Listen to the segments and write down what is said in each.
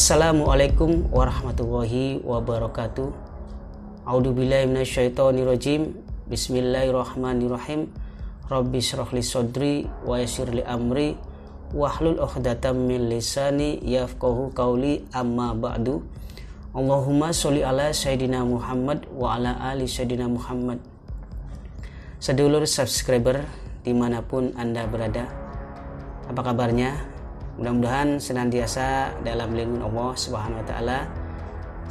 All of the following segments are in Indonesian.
Assalamualaikum warahmatullahi wabarakatuh. A'udzubillahi minasyaitonirrajim. Bismillahirrahmanirrahim. Rabbi shrah li sadri wa yassir li amri wahlul 'uqdatam min lisani yafqahu qawli, amma ba'du. Allahumma sholli ala sayyidina Muhammad wa ala ali sayyidina Muhammad. Sedulur subscriber dimanapun Anda berada, apa kabarnya? Mudah-mudahan senantiasa dalam lindungan Allah Subhanahu wa taala,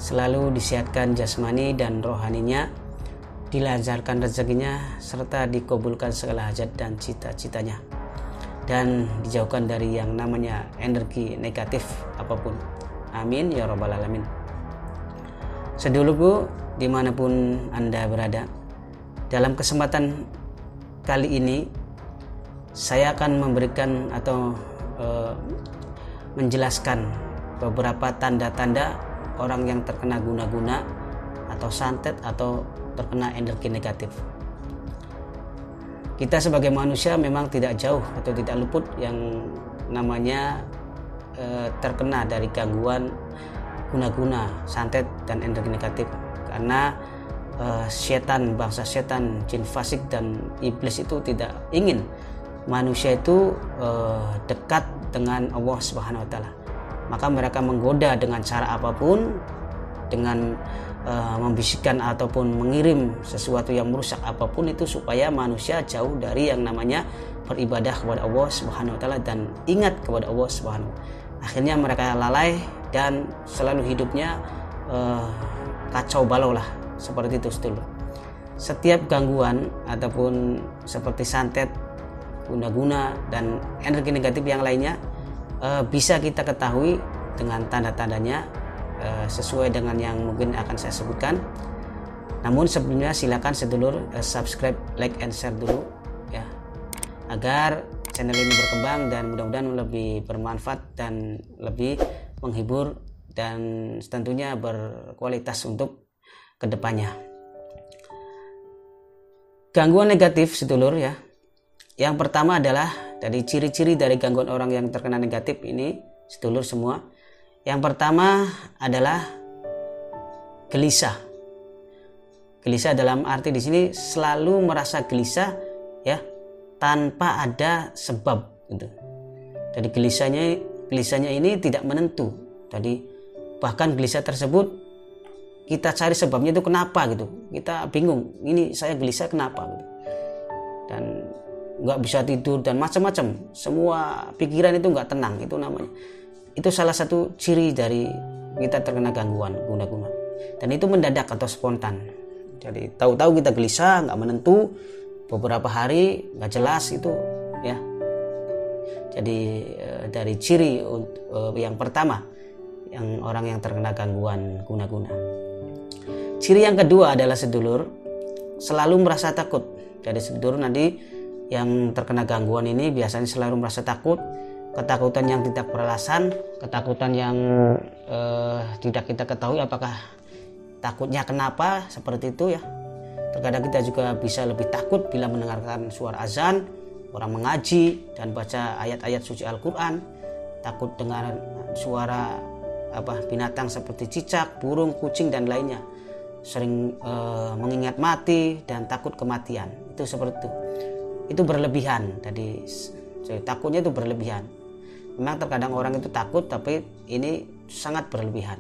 selalu disihatkan jasmani dan rohaninya, dilancarkan rezekinya, serta dikabulkan segala hajat dan cita-citanya, dan dijauhkan dari yang namanya energi negatif apapun. Amin ya rabbal alamin. Sedulurku dimanapun Anda berada, dalam kesempatan kali ini saya akan memberikan atau menjelaskan beberapa tanda-tanda orang yang terkena guna-guna atau santet atau terkena energi negatif. Kita sebagai manusia memang tidak jauh atau tidak luput yang namanya terkena dari gangguan guna-guna, santet dan energi negatif, karena setan, bangsa setan, jin fasik dan iblis itu tidak ingin manusia itu dekat dengan Allah Subhanahu wa taala. Maka mereka menggoda dengan cara apapun, dengan membisikkan ataupun mengirim sesuatu yang merusak apapun itu, supaya manusia jauh dari yang namanya beribadah kepada Allah Subhanahu wa taala dan ingat kepada Allah Subhanahu. Akhirnya mereka lalai dan selalu hidupnya kacau balau lah, seperti itu dulu. Setiap gangguan ataupun seperti santet, guna-guna dan energi negatif yang lainnya bisa kita ketahui dengan tanda-tandanya sesuai dengan yang mungkin akan saya sebutkan. Namun sebelumnya silakan sedulur subscribe, like and share dulu ya, agar channel ini berkembang dan mudah-mudahan lebih bermanfaat dan lebih menghibur dan tentunya berkualitas untuk kedepannya. Gangguan negatif sedulur ya. Yang pertama adalah dari ciri-ciri dari gangguan orang yang terkena negatif ini, sedulur semua. Yang pertama adalah gelisah. Gelisah dalam arti di sini selalu merasa gelisah ya, tanpa ada sebab gitu. Jadi gelisahnya ini tidak menentu. Jadi bahkan gelisah tersebut kita cari sebabnya itu kenapa gitu. Kita bingung, ini saya gelisah kenapa gitu. Dan nggak bisa tidur dan macam-macam, semua pikiran itu nggak tenang, itu namanya, itu salah satu ciri dari kita terkena gangguan guna-guna. Dan itu mendadak atau spontan, jadi tahu-tahu kita gelisah, nggak menentu, beberapa hari nggak jelas itu ya. Jadi dari ciri yang pertama yang orang yang terkena gangguan guna-guna. Ciri yang kedua adalah sedulur selalu merasa takut. Jadi sedulur nanti yang terkena gangguan ini biasanya selalu merasa takut, ketakutan yang tidak beralasan, ketakutan yang tidak kita ketahui apakah takutnya kenapa, seperti itu ya. Terkadang kita juga bisa lebih takut bila mendengarkan suara azan, orang mengaji dan baca ayat-ayat suci Al-Quran, takut dengar suara binatang seperti cicak, burung, kucing dan lainnya, sering mengingat mati dan takut kematian, itu seperti itu berlebihan. Jadi takutnya itu berlebihan. Memang terkadang orang itu takut, tapi ini sangat berlebihan.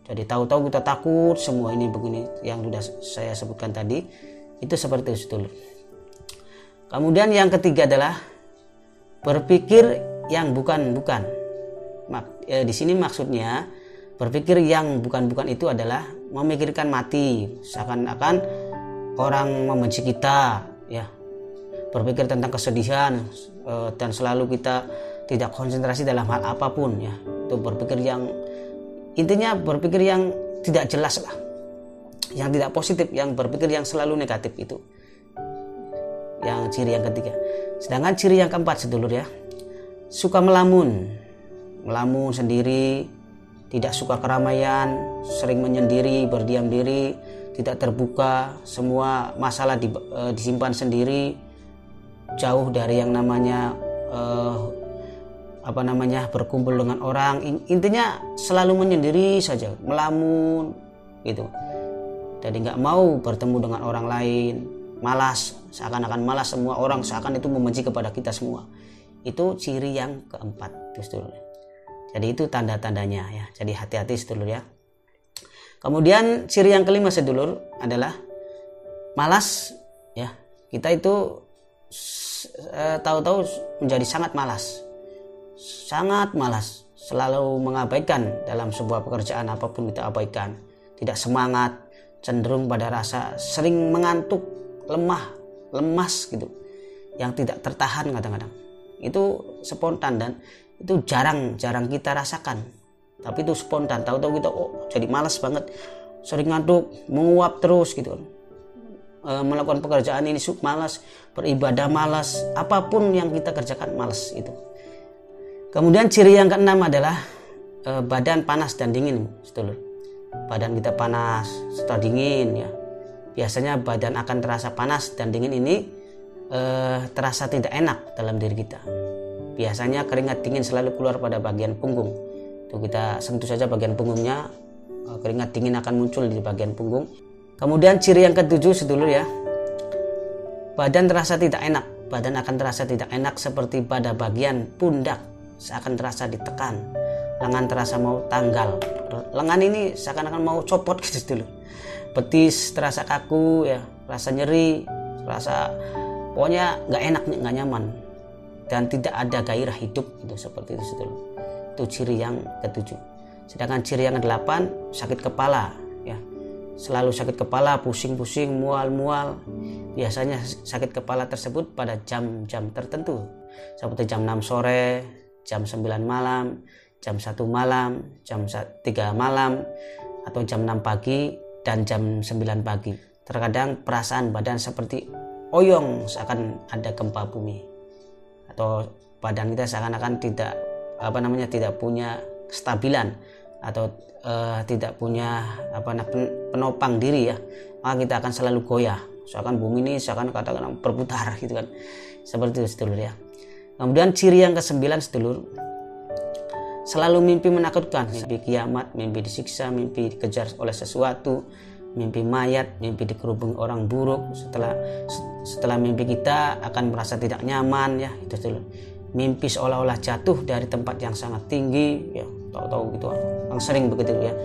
Jadi tahu-tahu kita takut, semua ini begini yang sudah saya sebutkan tadi, itu seperti itu dulu. Kemudian yang ketiga adalah berpikir yang bukan-bukan. Di sini maksudnya berpikir yang bukan-bukan itu adalah memikirkan mati, seakan-akan orang membenci kita ya. Berpikir tentang kesedihan dan selalu kita tidak konsentrasi dalam hal apapun ya. Itu berpikir yang intinya berpikir yang tidak jelas lah, yang tidak positif, yang berpikir yang selalu negatif, itu yang ciri yang ketiga. Sedangkan ciri yang keempat sedulur ya, suka melamun sendiri, tidak suka keramaian, sering menyendiri, berdiam diri, tidak terbuka, semua masalah disimpan sendiri, jauh dari yang namanya berkumpul dengan orang, intinya selalu menyendiri saja, melamun gitu. Jadi nggak mau bertemu dengan orang lain, malas, seakan-akan malas, semua orang seakan itu membenci kepada kita semua. Itu ciri yang keempat, sedulur. Jadi itu tanda-tandanya ya. Jadi hati-hati sedulur ya. Kemudian ciri yang kelima sedulur adalah malas ya. Kita itu tahu-tahu menjadi sangat malas, selalu mengabaikan dalam sebuah pekerjaan apapun kita abaikan, tidak semangat, cenderung pada rasa sering mengantuk, lemas gitu, yang tidak tertahan kadang-kadang. Itu spontan dan itu jarang kita rasakan, tapi itu spontan, tahu-tahu kita jadi malas banget, sering ngantuk, menguap terus gitu kan. Melakukan pekerjaan ini malas, beribadah malas, apapun yang kita kerjakan malas itu. Kemudian ciri yang keenam adalah badan panas dan dingin, sedulur. Badan kita panas serta dingin ya. Biasanya badan akan terasa panas dan dingin ini terasa tidak enak dalam diri kita. Biasanya keringat dingin selalu keluar pada bagian punggung. Itu kita sentuh saja bagian punggungnya, keringat dingin akan muncul di bagian punggung. Kemudian ciri yang ketujuh sedulur ya, badan terasa tidak enak. Badan akan terasa tidak enak seperti pada bagian pundak seakan terasa ditekan, lengan terasa mau tanggal, lengan ini seakan-akan mau copot gitu dulu, betis terasa kaku ya, rasa nyeri, rasa pokoknya nggak enak, nggak nyaman, dan tidak ada gairah hidup itu, seperti itu dulu. Itu ciri yang ketujuh. Sedangkan ciri yang kedelapan, sakit kepala ya, selalu sakit kepala, pusing-pusing, mual-mual. Biasanya sakit kepala tersebut pada jam-jam tertentu seperti jam 6 sore, jam 9 malam, jam 1 malam, jam 3 malam, atau jam 6 pagi dan jam 9 pagi. Terkadang perasaan badan seperti oyong seakan ada gempa bumi, atau badan kita seakan-akan tidak tidak punya kestabilan atau tidak punya penopang diri ya, maka kita akan selalu goyah, seakan bumi ini seakan kadang-kadang berputar gitu kan, seperti itu sedulur ya. Kemudian ciri yang ke-9 sedulur, selalu mimpi menakutkan, mimpi kiamat, mimpi disiksa, mimpi dikejar oleh sesuatu, mimpi mayat, mimpi dikerubung orang buruk. Setelah mimpi kita akan merasa tidak nyaman ya, itu sedulur. Mimpi seolah-olah jatuh dari tempat yang sangat tinggi ya, tahu-tahu gitu, yang sering begitu ya.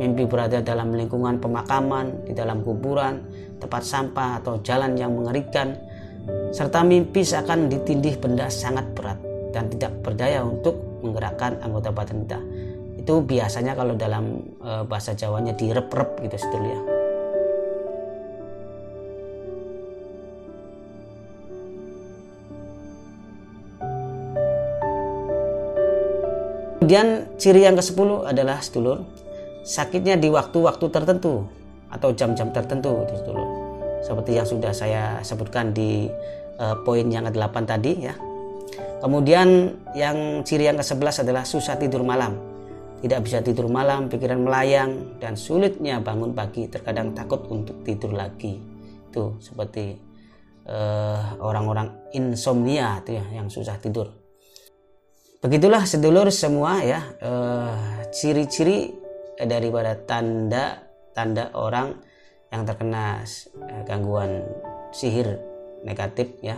Mimpi berada dalam lingkungan pemakaman, di dalam kuburan, tempat sampah atau jalan yang mengerikan, serta mimpi seakan ditindih benda sangat berat dan tidak berdaya untuk menggerakkan anggota badan kita. Itu biasanya kalau dalam bahasa Jawanya direp-rep gitu sedulur ya. Kemudian ciri yang ke-10 adalah sedulur, sakitnya di waktu-waktu tertentu atau jam-jam tertentu sedulur. Seperti yang sudah saya sebutkan di poin yang ke-8 tadi ya. Kemudian yang ciri yang ke-11 adalah susah tidur malam. Tidak bisa tidur malam, pikiran melayang dan sulitnya bangun pagi, terkadang takut untuk tidur lagi. Itu seperti orang-orang insomnia itu ya, yang susah tidur. Begitulah sedulur semua ya, ciri-ciri daripada tanda orang yang terkena gangguan sihir negatif ya,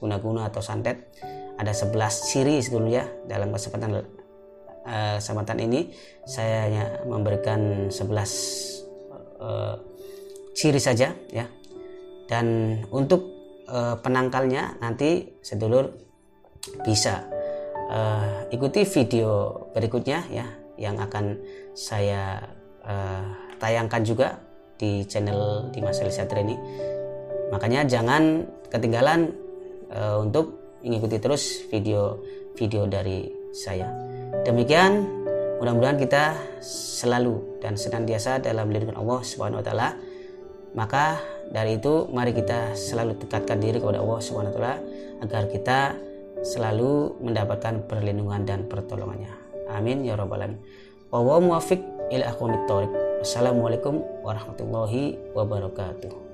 guna-guna atau santet. Ada 11 ciri sedulur ya. Dalam kesempatan ini saya hanya memberikan 11 ciri saja ya. Dan untuk penangkalnya nanti sedulur bisa ikuti video berikutnya ya, yang akan saya tayangkan juga di channel Dimas Elisa Training. Makanya jangan ketinggalan untuk mengikuti terus video dari saya. Demikian, mudah-mudahan kita selalu dan senantiasa dalam lindungan Allah Subhanahu wa taala. Maka dari itu mari kita selalu dekatkan diri kepada Allah Subhanahu wa taala agar kita selalu mendapatkan perlindungan dan pertolongannya. Amin ya rabbal alamin. Wa muwaffiq ila aqwamit thoriq. Wassalamualaikum warahmatullahi wabarakatuh.